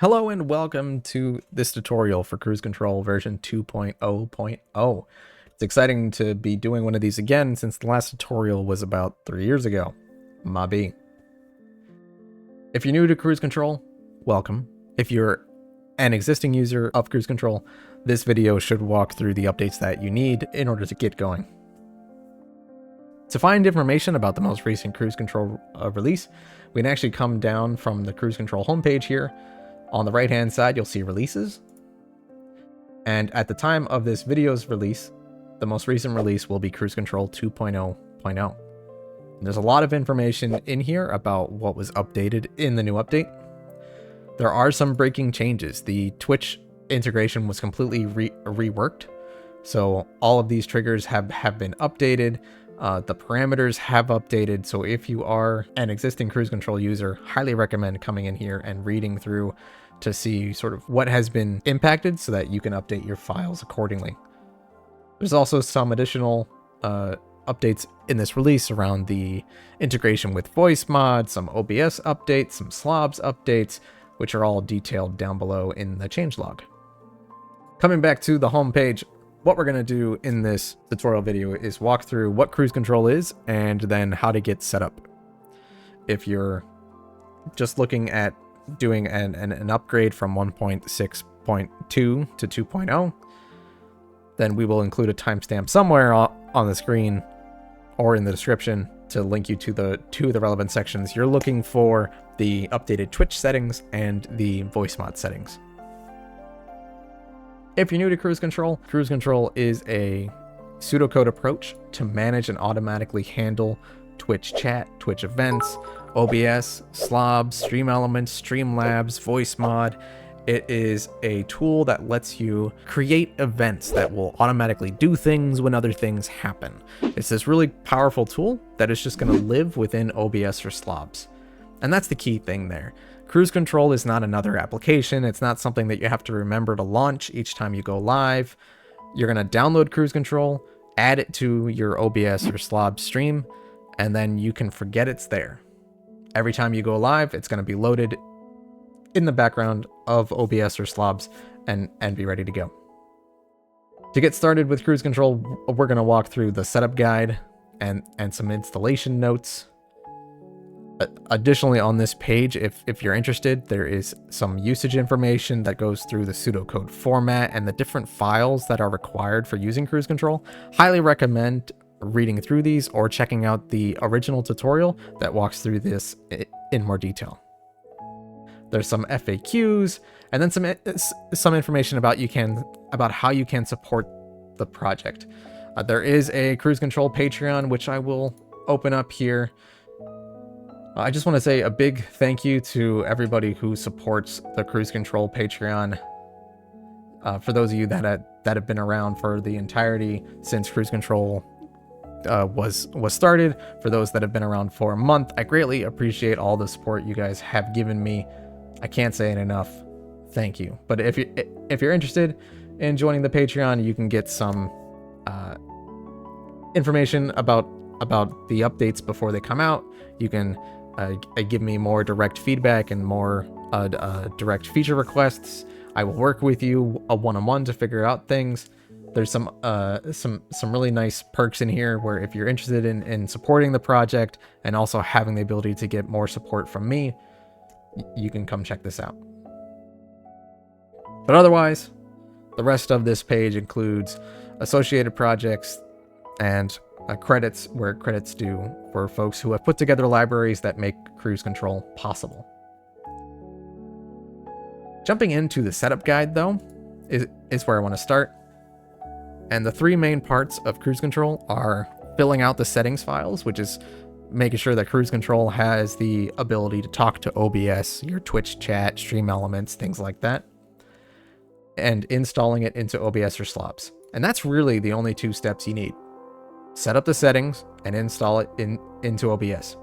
Hello and welcome to this tutorial for Kruiz Control version 2.0.0. It's exciting to be doing one of these again since the last tutorial was about 3 years ago. Mabi. If you're new to Kruiz Control, welcome. If you're an existing user of Kruiz Control, this video should walk through the updates that you need in order to get going. To find information about the most recent Kruiz Control release, we can actually come down from the Kruiz Control homepage here. On the right hand side, you'll see releases. And at the time of this video's release, the most recent release will be Kruiz Control 2.0.0. There's a lot of information in here about what was updated in the new update. There are some breaking changes. The Twitch integration was completely reworked. So all of these triggers have been updated. The parameters have updated. So if you are an existing Kruiz Control user, highly recommend coming in here and reading through to see sort of what has been impacted so that you can update your files accordingly. There's also some additional updates in this release around the integration with Voicemod, some OBS updates, some SLOBS updates, which are all detailed down below in the changelog. Coming back to the home page, what we're going to do in this tutorial video is walk through what Kruiz Control is and then how to get set up. If you're just looking at doing an upgrade from 1.6.2 to 2.0, then we will include a timestamp somewhere on the screen or in the description to link you to the relevant sections. You're looking for the updated Twitch settings and the Voicemod settings. If you're new to Kruiz Control is a pseudocode approach to manage and automatically handle Twitch chat, Twitch events, OBS, SLOBS, StreamElements, Streamlabs, Voicemod. It is a tool that lets you create events that will automatically do things when other things happen. It's this really powerful tool that is just going to live within OBS or SLOBS. And that's the key thing there. Kruiz Control is not another application. It's not something that you have to remember to launch each time you go live. You're going to download Kruiz Control, add it to your OBS or SLOBS stream, and then you can forget it's there. Every time you go live, it's going to be loaded in the background of OBS or SLOBS and be ready to go. To get started with Kruiz Control, we're going to walk through the setup guide and some installation notes. Additionally, on this page, if you're interested, there is some usage information that goes through the pseudocode format and the different files that are required for using Kruiz Control. Highly recommend reading through these or checking out the original tutorial that walks through this in more detail. There's some FAQs and then some information about how you can support the project. There is a Kruiz Control Patreon, which I will open up here. I just want to say a big thank you to everybody who supports the Kruiz Control Patreon. For those of you that have been around for the entirety since Kruiz Control was started, for those that have been around for a month, I greatly appreciate all the support you guys have given me. I can't say it enough. Thank you. But if you're interested in joining the Patreon, you can get some information about the updates before they come out. You can give me more direct feedback and more direct feature requests. I will work with you one-on-one to figure out things. There's some really nice perks in here where if you're interested in supporting the project and also having the ability to get more support from me, you can come check this out. But otherwise, the rest of this page includes associated projects and credits where credits due for folks who have put together libraries that make Kruiz Control possible. Jumping into the setup guide, though, is where I want to start. And the three main parts of Kruiz Control are filling out the settings files, which is making sure that Kruiz Control has the ability to talk to OBS, your Twitch chat, StreamElements, things like that, and installing it into OBS or SLOBS. And that's really the only two steps you need. Set up the settings and install it into OBS.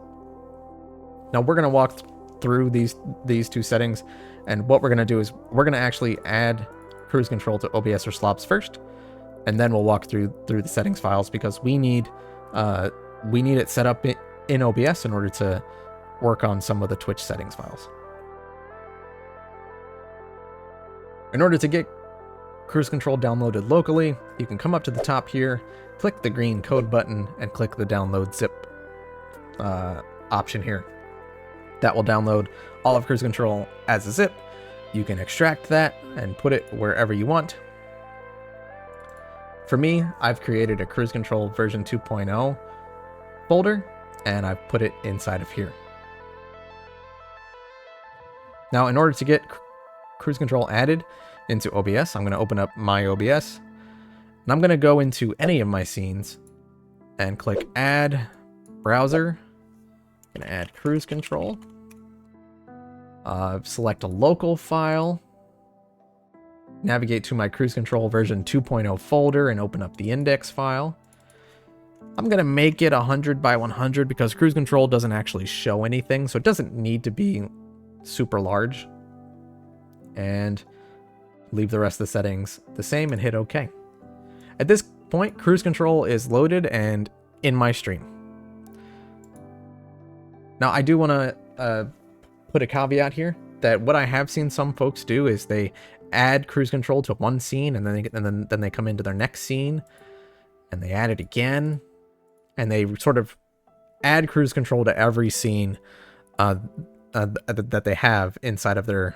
Now we're going to walk through these two settings, and what we're going to do is we're going to actually add Kruiz Control to OBS or SLOBS first, and then we'll walk through the settings files because we need it set up in OBS in order to work on some of the Twitch settings files. In order to get Kruiz Control downloaded locally, you can come up to the top here, click the green code button, and click the download zip option here. That will download all of Kruiz Control as a zip. You can extract that and put it wherever you want. For me, I've created a Kruiz Control version 2.0 folder, and I've put it inside of here. Now, in order to get Kruiz Control added into OBS, I'm going to open up my OBS, and I'm going to go into any of my scenes and click Add Browser. I'm going to add Kruiz Control. Select a local file. Navigate to my Kruiz Control version 2.0 folder and open up the index file. I'm going to make it 100 by 100 because Kruiz Control doesn't actually show anything, so it doesn't need to be super large. And leave the rest of the settings the same and hit OK. At this point, Kruiz Control is loaded and in my stream. Now, I do want to put a caveat here that what I have seen some folks do is they add Kruiz Control to one scene and then they come into their next scene and they add it again, and they sort of add Kruiz Control to every scene that they have inside of their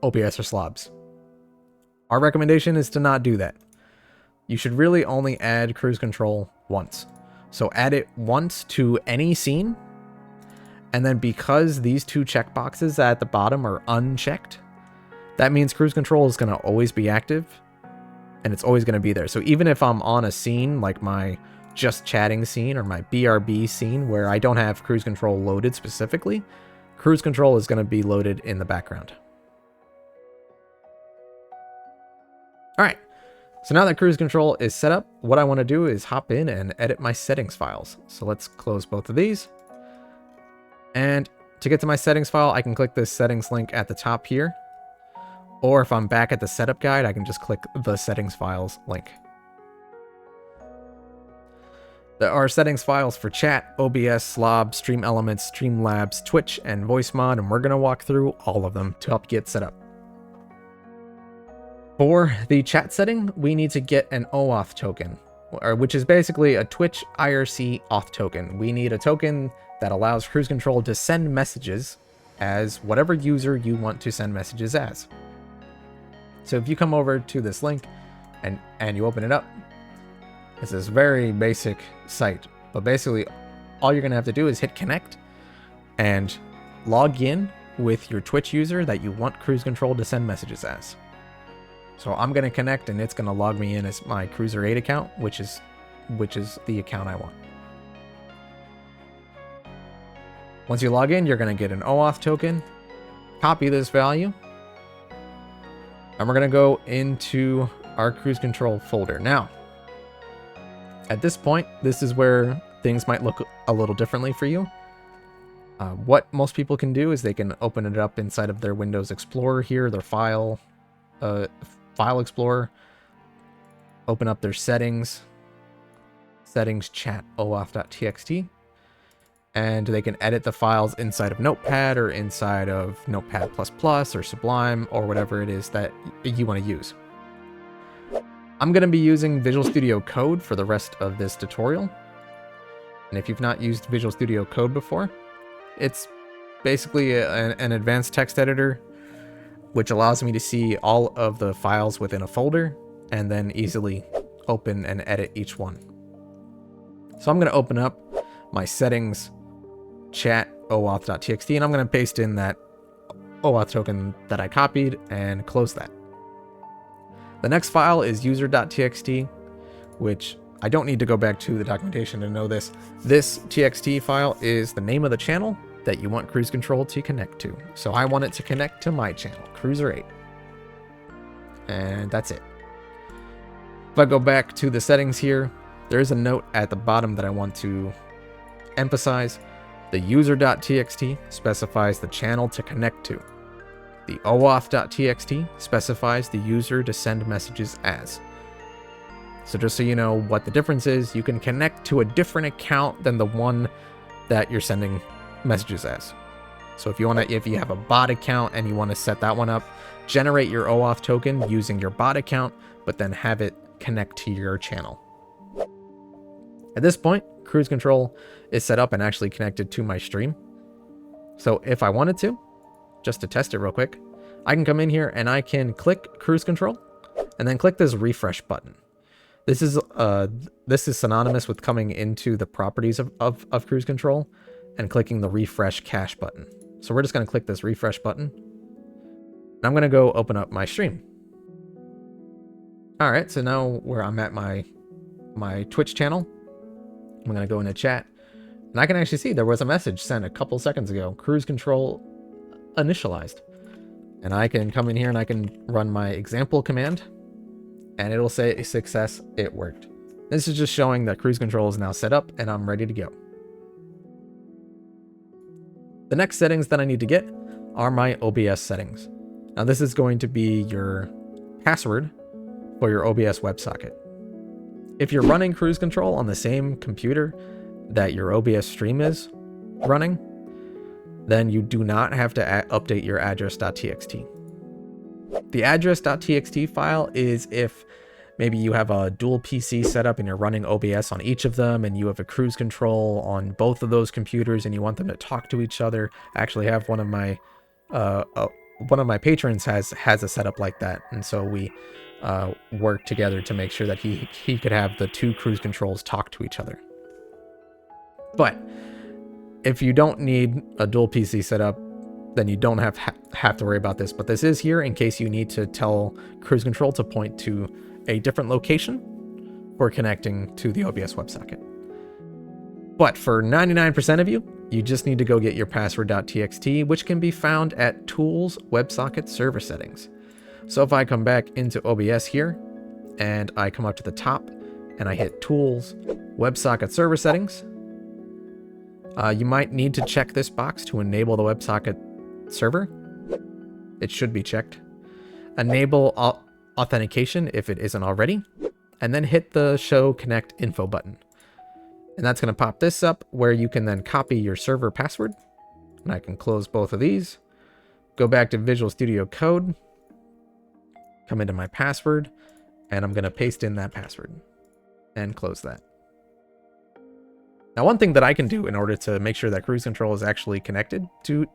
OBS or SLOBS. Our recommendation is to not do that. You should really only add Kruiz Control once. So add it once to any scene, and then because these two checkboxes at the bottom are unchecked, that means Kruiz Control is going to always be active, and it's always going to be there. So even if I'm on a scene, like my just chatting scene or my BRB scene, where I don't have Kruiz Control loaded specifically, Kruiz Control is going to be loaded in the background. All right, so now that Kruiz Control is set up, what I want to do is hop in and edit my settings files. So let's close both of these. And to get to my settings file, I can click this settings link at the top here. Or if I'm back at the setup guide, I can just click the settings files link. There are settings files for chat, OBS, SLOBS, StreamElements, Streamlabs, Twitch, and Voicemod, and we're going to walk through all of them to help you get set up. For the chat setting, we need to get an OAuth token, which is basically a Twitch IRC auth token. We need a token that allows Kruiz Control to send messages as whatever user you want to send messages as. So if you come over to this link and you open it up, it's this very basic site. But basically, all you're going to have to do is hit connect and log in with your Twitch user that you want Kruiz Control to send messages as. So I'm going to connect, and it's going to log me in as my Cruiser8 account, which is the account I want. Once you log in, you're going to get an OAuth token. Copy this value. And we're going to go into our Kruiz Control folder. Now, at this point, this is where things might look a little differently for you. What most people can do is they can open it up inside of their Windows Explorer here, their file Explorer, open up their settings chat oauth.txt, and they can edit the files inside of Notepad or inside of Notepad++ or Sublime or whatever it is that you want to use. I'm going to be using Visual Studio Code for the rest of this tutorial. And if you've not used Visual Studio Code before, it's basically an advanced text editor which allows me to see all of the files within a folder and then easily open and edit each one. So I'm going to open up my settings chat oauth.txt, and I'm going to paste in that OAuth token that I copied and close that. The next file is user.txt, which I don't need to go back to the documentation to know this. This txt file is the name of the channel that you want Kruiz Control to connect to. So I want it to connect to my channel, Cruiser8. And that's it. If I go back to the settings here, there is a note at the bottom that I want to emphasize. The user.txt specifies the channel to connect to. The oauth.txt specifies the user to send messages as. So just so you know what the difference is, you can connect to a different account than the one that you're sending messages as. So if you have a bot account and you want to set that one up, generate your OAuth token using your bot account, but then have it connect to your channel. At this point, Kruiz Control is set up and actually connected to my stream. So if I wanted to, just to test it real quick, I can come in here and I can click Kruiz Control and then click this refresh button. This is synonymous with coming into the properties of Kruiz Control and clicking the refresh cache button. So we're just going to click this refresh button. And I'm going to go open up my stream. All right, so now where I'm at my Twitch channel, I'm going to go into chat. And I can actually see there was a message sent a couple seconds ago. Kruiz Control initialized. And I can come in here and I can run my example command. And it'll say success, it worked. This is just showing that Kruiz Control is now set up and I'm ready to go. The next settings that I need to get are my OBS settings. Now this is going to be your password for your OBS WebSocket. If you're running Kruiz Control on the same computer that your OBS stream is running, then you do not have to update your address.txt. The address.txt file is if maybe you have a dual PC set up and you're running OBS on each of them and you have a Kruiz Control on both of those computers and you want them to talk to each other. I actually have one of my patrons has a setup like that, and so we work together to make sure that he could have the two Kruiz Controls talk to each other. But if you don't need a dual PC setup, then you don't have to worry about this. But this is here in case you need to tell Kruiz Control to point to a different location for connecting to the OBS WebSocket. But for 99% of you, you just need to go get your password.txt, which can be found at Tools, WebSocket Server Settings. So if I come back into OBS here, and I come up to the top, and I hit Tools, WebSocket Server Settings, you might need to check this box to enable the WebSocket server. It should be checked. Enable authentication if it isn't already, and then hit the Show Connect Info button. And that's going to pop this up where you can then copy your server password. And I can close both of these, go back to Visual Studio Code, come into my password, and I'm going to paste in that password and close that. Now, one thing that I can do in order to make sure that Kruiz Control is actually connected to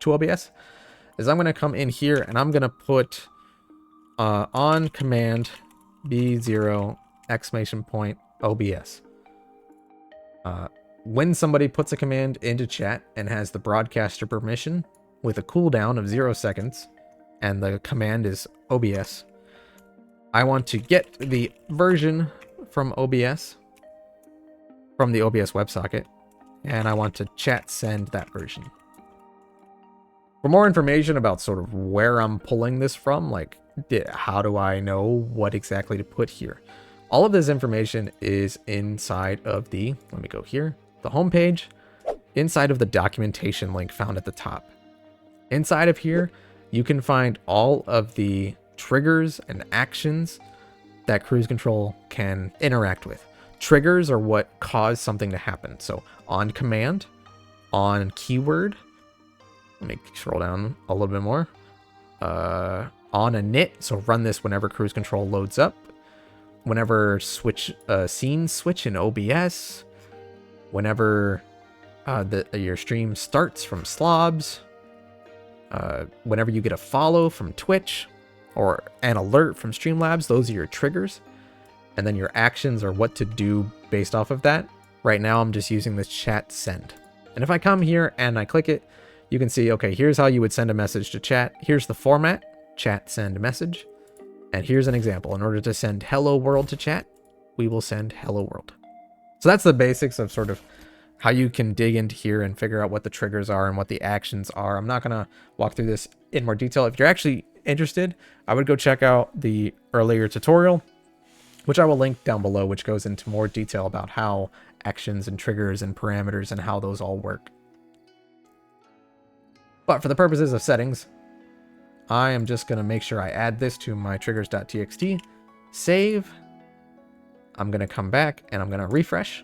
OBS is I'm going to come in here and I'm going to put on command B0 exclamation point OBS. When somebody puts a command into chat and has the broadcaster permission with a cooldown of 0 seconds and the command is OBS, I want to get the version from OBS, from the OBS WebSocket, and I want to chat send that version. For more information about sort of where I'm pulling this from, like how do I know what exactly to put here, all of this information is inside of the, let me go here, the home page, inside of the documentation link found at the top. Inside of here, you can find all of the triggers and actions that Kruiz Control can interact with. Triggers are what cause something to happen. So on command, on keyword, let me scroll down a little bit more, on init, so run this whenever Kruiz Control loads up, whenever scene switch in OBS, whenever your stream starts from SLOBS, whenever you get a follow from Twitch or an alert from Streamlabs, those are your triggers. And then your actions are what to do based off of that. Right now, I'm just using this chat send. And if I come here and I click it, you can see, okay, here's how you would send a message to chat. Here's the format, chat send message. And here's an example. In order to send hello world to chat, we will send hello world. So that's the basics of sort of how you can dig into here and figure out what the triggers are and what the actions are. I'm not going to walk through this in more detail. If you're actually interested, I would go check out the earlier tutorial, which I will link down below, which goes into more detail about how actions and triggers and parameters and how those all work. But for the purposes of settings, I am just going to make sure I add this to my triggers.txt, save. I'm going to come back and I'm going to refresh.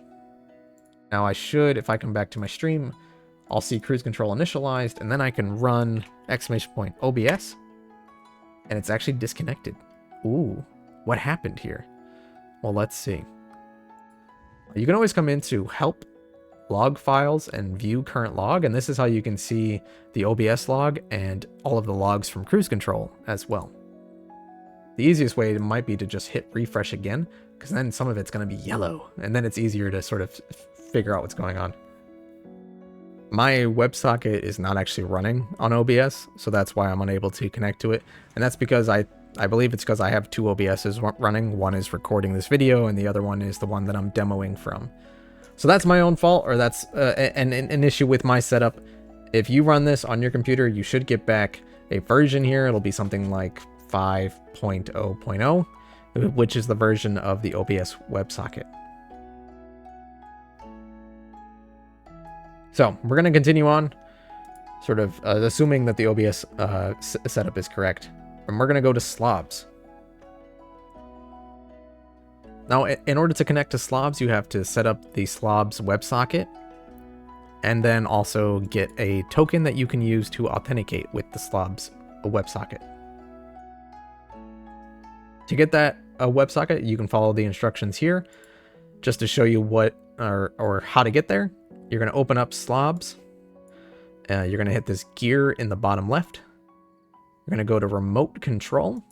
Now I should, if I come back to my stream, I'll see Kruiz Control initialized, and then I can run !OBS, and it's actually disconnected. Ooh, what happened here? Well, let's see. You can always come into Help, Log Files, and View Current Log, and this is how you can see the OBS log and all of the logs from Kruiz Control as well. The easiest way might be to just hit refresh again, because then some of it's going to be yellow, and then it's easier to sort of figure out what's going on. My WebSocket is not actually running on OBS, so that's why I'm unable to connect to it. And that's because I believe it's because I have two OBSs running. One is recording this video, and the other one is the one that I'm demoing from. So that's my own fault, or that's an issue with my setup. If you run this on your computer, you should get back a version here. It'll be something like 5.0.0, which is the version of the OBS WebSocket. So we're going to continue on, sort of assuming that the OBS setup is correct. And we're going to go to SLOBS. Now, in order to connect to SLOBS, you have to set up the SLOBS WebSocket, and then also get a token that you can use to authenticate with the SLOBS WebSocket. To get that WebSocket, you can follow the instructions here. Just to show you what or how to get there, you're going to open up SLOBS. You're going to hit this gear in the bottom left. You're going to go to Remote Control.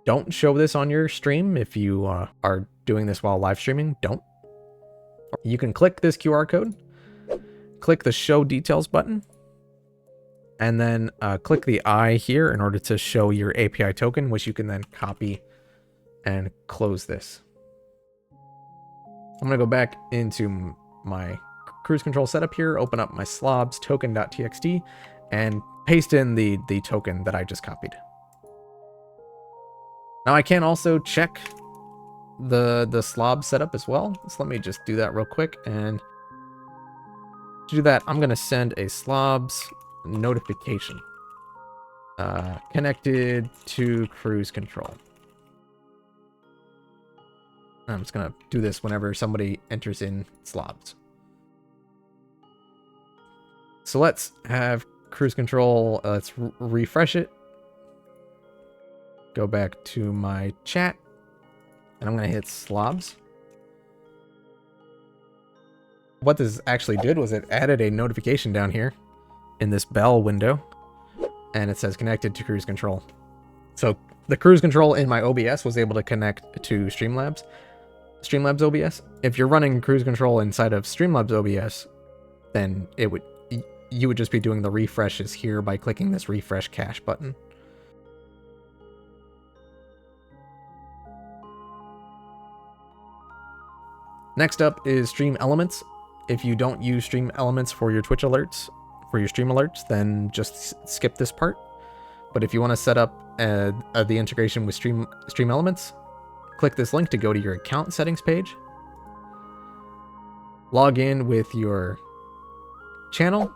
Don't show this on your stream if you are doing this while live streaming. Don't. You can click this QR code, click the Show Details button, and then click the eye here in order to show your API token, which you can then copy and close this. I'm going to go back into my Kruiz Control setup here, open up my slobs token.txt, and paste in the token that I just copied. Now I can also check the slob setup as well. So let me just do that real quick. And to do that, I'm going to send a slobs notification connected to Kruiz Control. I'm just going to do this whenever somebody enters in slobs. So let's have Kruiz Control, let's refresh it. Go back to my chat, and I'm going to hit slobs. What this actually did was it added a notification down here in this bell window, and it says connected to Kruiz Control. So the Kruiz Control in my OBS was able to connect to Streamlabs OBS. If you're running Kruiz Control inside of Streamlabs OBS, then you would just be doing the refreshes here by clicking this refresh cache button. Next up is StreamElements. If you don't use StreamElements for your Twitch alerts, for your stream alerts, then just skip this part. But if you want to set up the integration with StreamElements, click this link to go to your account settings page. Log in with your channel.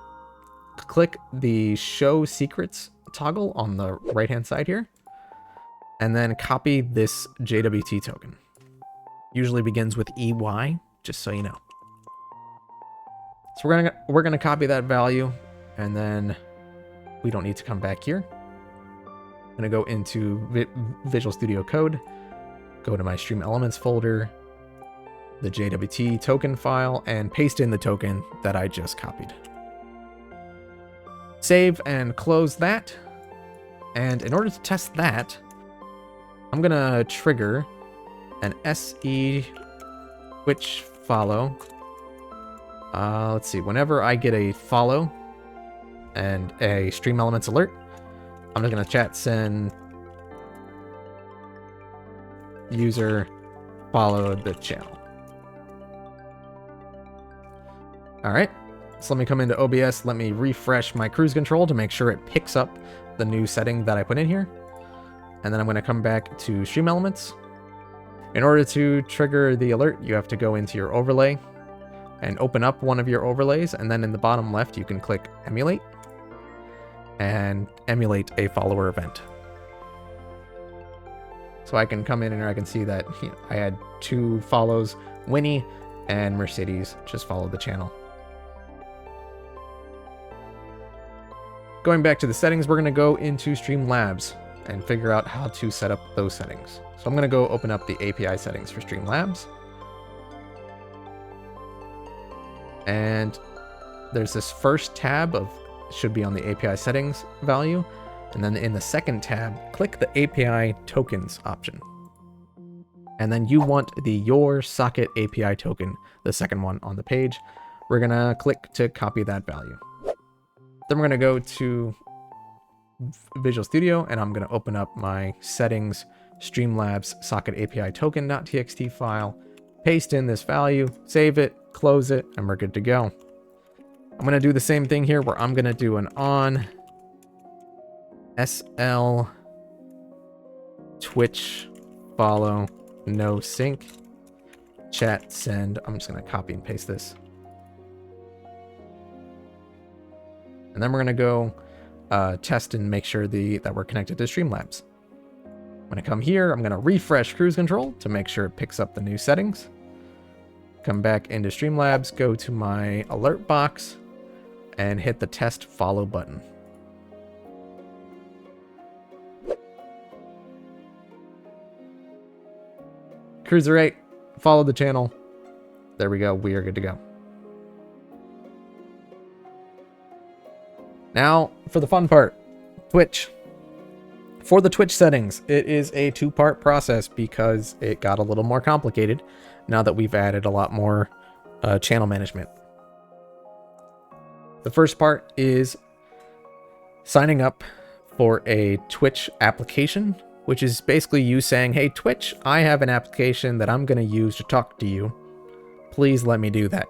Click the Show Secrets toggle on the right-hand side here. And then copy this JWT token. Usually begins with EY, just so you know. So we're gonna copy that value, and then we don't need to come back here. I'm gonna go into Visual Studio Code, go to my StreamElements folder, the JWT token file, and paste in the token that I just copied. Save and close that. And in order to test that, I'm gonna trigger an SE Twitch follow. Let's see, whenever I get a follow and a StreamElements alert, I'm just gonna chat send user followed the channel. All right, so let me come into OBS. Let me refresh my Kruiz Control to make sure it picks up the new setting that I put in here. And then I'm gonna come back to StreamElements. In order to trigger the alert, you have to go into your overlay and open up one of your overlays, and then in the bottom left, you can click Emulate and emulate a follower event. So I can come in and I can see that I had 2 follows, Winnie and Mercedes just followed the channel. Going back to the settings, we're going to go into Streamlabs and figure out how to set up those settings. So I'm going to go open up the API settings for Streamlabs. And there's this first tab of, should be on the API settings value. And then in the second tab, click the API tokens option. And then you want the your socket API token, the second one on the page. We're going to click to copy that value. Then we're going to go to Visual Studio, and I'm going to open up my settings Streamlabs socket API token.txt file, paste in this value, save it, close it, and we're good to go. I'm going to do the same thing here where I'm going to do an on SL Twitch follow no sync chat send. I'm just going to copy and paste this. And then we're going to go test and make sure that we're connected to Streamlabs. I'm going to come here. I'm going to refresh Kruiz Control to make sure it picks up the new settings. Come back into Streamlabs, go to my alert box, and hit the test follow button. Cruiser 8, follow the channel. There we go. We are good to go. Now, for the fun part, Twitch. For the Twitch settings, it is a two-part process because it got a little more complicated now that we've added a lot more channel management. The first part is signing up for a Twitch application, which is basically you saying, hey, Twitch, I have an application that I'm going to use to talk to you. Please let me do that.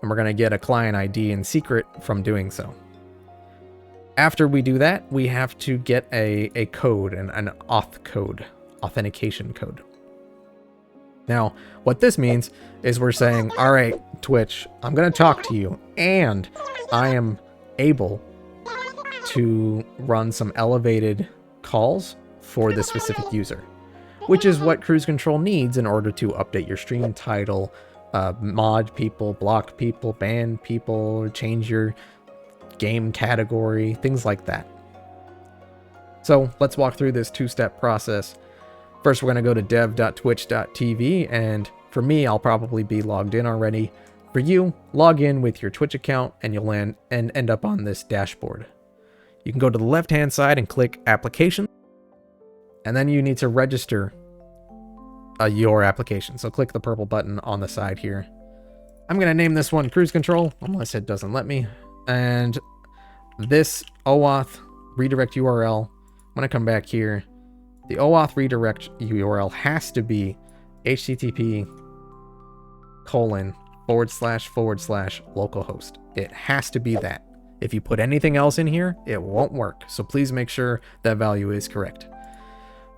And we're going to get a client ID in secret from doing so. After we do that, we have to get a code, an auth code, authentication code. Now, what this means is we're saying, all right, Twitch, I'm going to talk to you, and I am able to run some elevated calls for this specific user, which is what Kruiz Control needs in order to update your stream title, mod people, block people, ban people, change your game category, things like that. So let's walk through this two-step process. First, we're going to go to dev.twitch.tv, and for me, I'll probably be logged in already. For you, log in with your Twitch account, and you'll end up on this dashboard. You can go to the left-hand side and click Application, and then you need to register your application. So click the purple button on the side here. I'm going to name this one Kruiz Control, unless it doesn't let me. And this OAuth redirect URL, I'm going to come back here. The OAuth redirect URL has to be http://localhost. It has to be that. If you put anything else in here, it won't work. So please make sure that value is correct.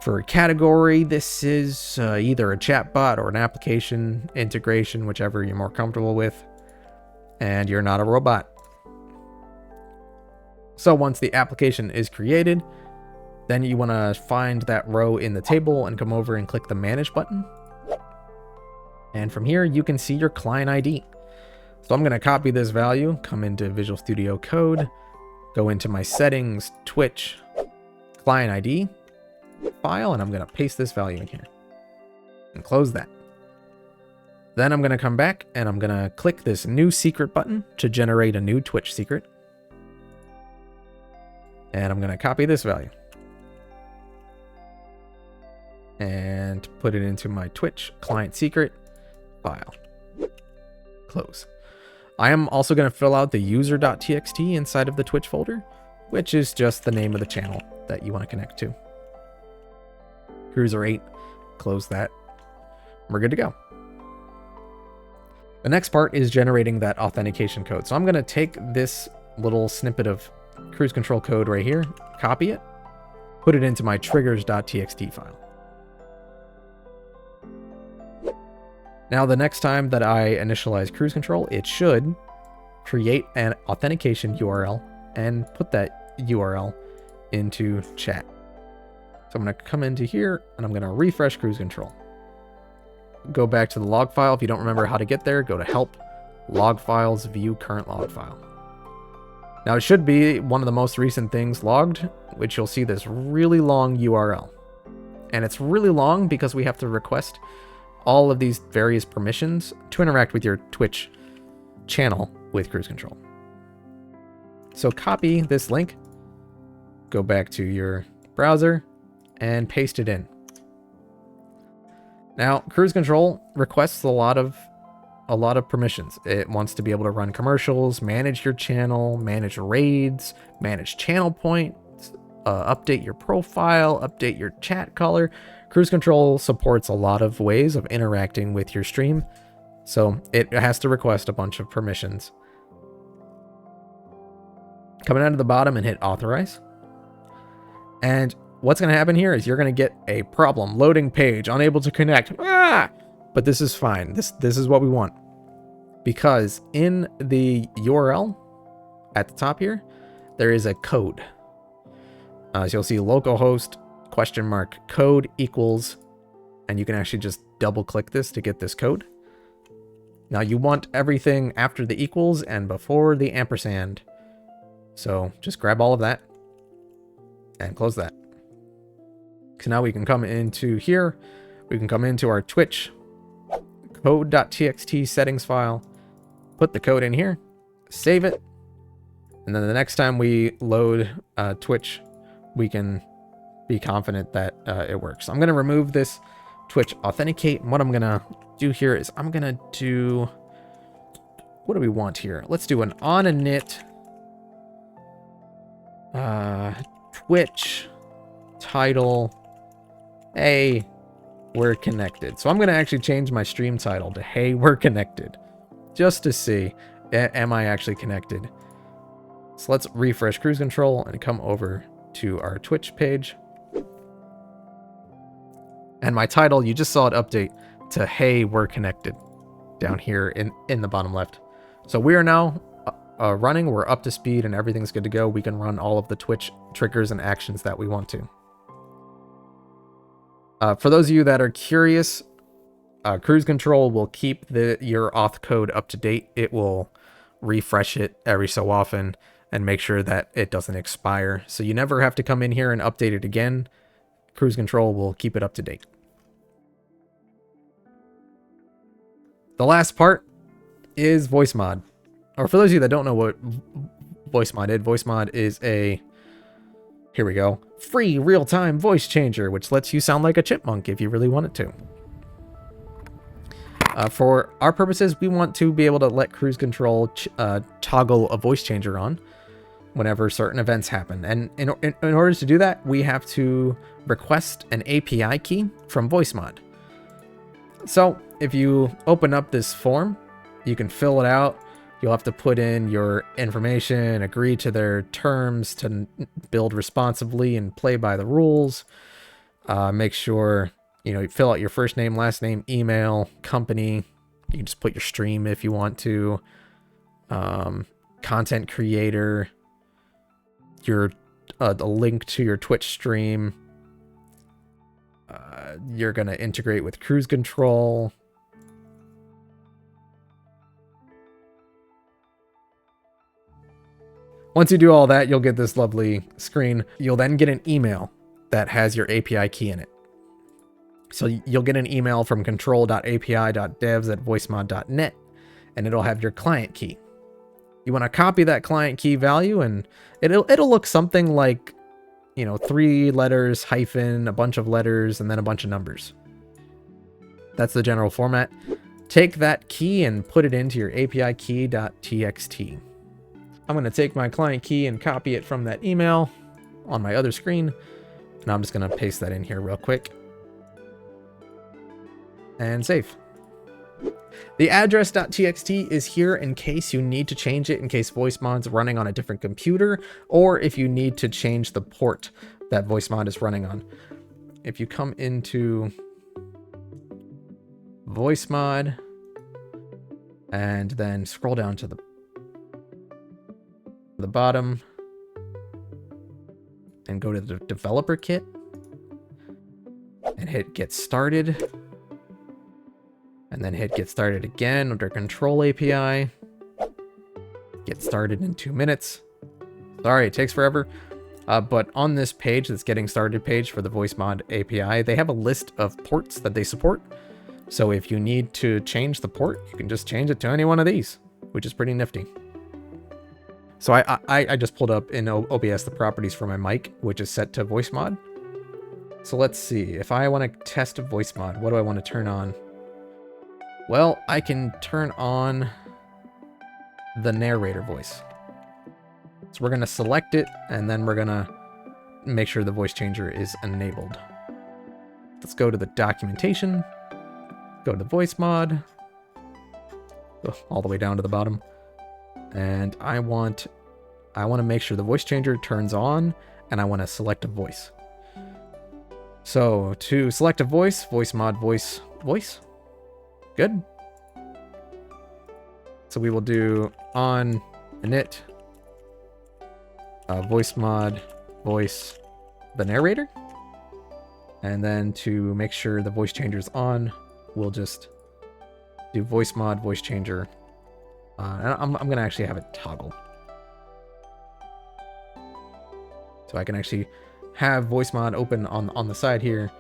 For category, this is either a chatbot or an application integration, whichever you're more comfortable with. And you're not a robot. So once the application is created, then you want to find that row in the table and come over and click the Manage button. And from here, you can see your client ID. So I'm going to copy this value, come into Visual Studio Code, go into my settings, Twitch, client ID file, and I'm going to paste this value in here and close that. Then I'm going to come back and I'm going to click this new secret button to generate a new Twitch secret. And I'm going to copy this value and put it into my Twitch client secret file. Close. I am also going to fill out the user.txt inside of the Twitch folder, which is just the name of the channel that you want to connect to. Cruiser 8, close that. We're good to go. The next part is generating that authentication code. So I'm going to take this little snippet of Kruiz Control code right here, copy it, put it into my triggers.txt file. Now, the next time that I initialize Kruiz Control, it should create an authentication URL and put that URL into chat. So I'm going to come into here and I'm going to refresh Kruiz Control. Go back to the log file. If you don't remember how to get there, go to Help, Log Files, View Current Log File. Now it should be one of the most recent things logged, which you'll see this really long URL. And it's really long because we have to request all of these various permissions to interact with your Twitch channel with Kruiz Control. So copy this link, go back to your browser, and paste it in. Now, Kruiz Control requests a lot of permissions. It wants to be able to run commercials, manage your channel, manage raids, manage channel points, update your profile, update your chat color. Kruiz Control supports a lot of ways of interacting with your stream, so it has to request a bunch of permissions. Coming down to the bottom and hit authorize. And what's going to happen here is you're going to get a problem. Loading page, unable to connect. Ah! But this is fine. This is what we want. Because in the URL at the top here, there is a code. So you'll see localhost $code equals, and you can actually just double click this to get this code. Now you want everything after the equals and before the ampersand. So just grab all of that and close that. So now we can come into here. We can come into our Twitch code.txt settings file, put the code in here, save it, and then the next time we load Twitch, we can be confident that it works. I'm going to remove this Twitch authenticate, and what I'm going to do here is I'm going to do, what do we want here? Let's do an on init Twitch title, hey, we're connected. So I'm going to actually change my stream title to hey, we're connected, just to see, am I actually connected? So let's refresh Kruiz Control and come over to our Twitch page. And my title, you just saw it update to hey, we're connected down here in the bottom left. So we are now running, we're up to speed, and everything's good to go. We can run all of the Twitch triggers and actions that we want to. For those of you that are curious, Kruiz Control will keep your auth code up to date. It will refresh it every so often and make sure that it doesn't expire. So you never have to come in here and update it again. Kruiz Control will keep it up to date. The last part is Voicemod. Or for those of you that don't know what Voicemod is, Voicemod is a, here we go, free real-time voice changer, which lets you sound like a chipmunk if you really want it to. For our purposes, we want to be able to let Kruiz Control toggle a voice changer on whenever certain events happen. And in order to do that, we have to request an API key from Voicemod. So if you open up this form, you can fill it out. You'll have to put in your information, agree to their terms to build responsibly and play by the rules. Make sure, you fill out your first name, last name, email, company. You can just put your stream if you want to. Content creator, the link to your Twitch stream. You're going to integrate with Kruiz Control. Once you do all that, you'll get this lovely screen. You'll then get an email that has your API key in it. So you'll get an email from control.api.devs@voicemod.net, and it'll have your client key. You want to copy that client key value, and it'll look something like, 3 letters, hyphen, a bunch of letters, and then a bunch of numbers. That's the general format. Take that key and put it into your API key.txt. I'm going to take my client key and copy it from that email on my other screen. And I'm just going to paste that in here real quick. And save. The address.txt is here in case you need to change it, in case Voicemod's running on a different computer, or if you need to change the port that Voicemod is running on. If you come into Voicemod and then scroll down to the bottom and go to the developer kit and hit get started, and then hit get started again under control API. Get started in 2 minutes. Sorry, it takes forever. But on this page, this getting started page for the Voicemod API, they have a list of ports that they support. So if you need to change the port, you can just change it to any one of these, which is pretty nifty. So I just pulled up in OBS the properties for my mic, which is set to Voicemod. So let's see, if I want to test a Voicemod, what do I want to turn on? Well, I can turn on the narrator voice. So we're going to select it, and then we're going to make sure the voice changer is enabled. Let's go to the documentation, go to the Voicemod, all the way down to the bottom. And I want to make sure the voice changer turns on, and I want to select a voice. So to select a voice, Voicemod voice. Good. So we will do on init Voicemod voice the narrator. And then to make sure the voice changer is on, we'll just do Voicemod voice changer. And I'm going to actually have it toggle. So I can actually have Voicemod open on the side here,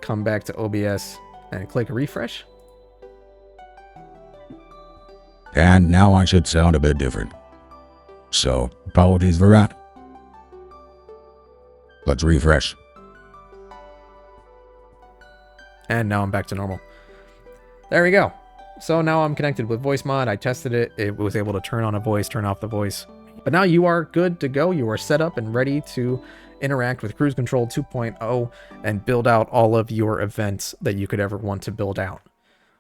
come back to OBS and click refresh. And now I should sound a bit different. So, apologies for that. Let's refresh. And now I'm back to normal. There we go. So now I'm connected with Voicemod. I tested it. It was able to turn on a voice, turn off the voice. But now you are good to go. You are set up and ready to interact with Kruiz Control 2.0 and build out all of your events that you could ever want to build out.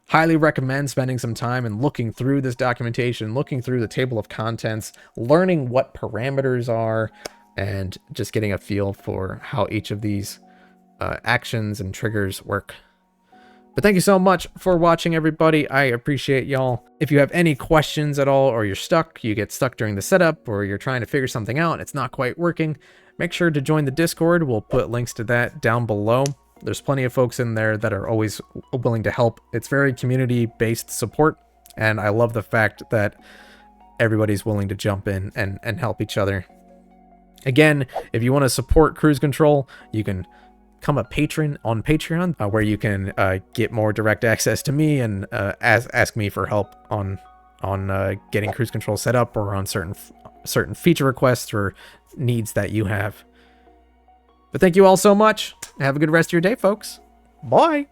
Highly recommend spending some time and looking through this documentation, looking through the table of contents, learning what parameters are, and just getting a feel for how each of these actions and triggers work. But thank you so much for watching, everybody. I appreciate y'all. If you have any questions at all, or you're stuck, you get stuck during the setup, or you're trying to figure something out and it's not quite working, make sure to join the Discord. We'll put links to that down below. There's plenty of folks in there that are always willing to help. It's very community-based support, and I love the fact that everybody's willing to jump in and help each other. Again, if you want to support Kruiz Control, you can become a patron on Patreon, where you can get more direct access to me and ask me for help on getting Kruiz Control set up, or on certain feature requests or needs that you have. But thank you all so much. Have a good rest of your day, folks. Bye.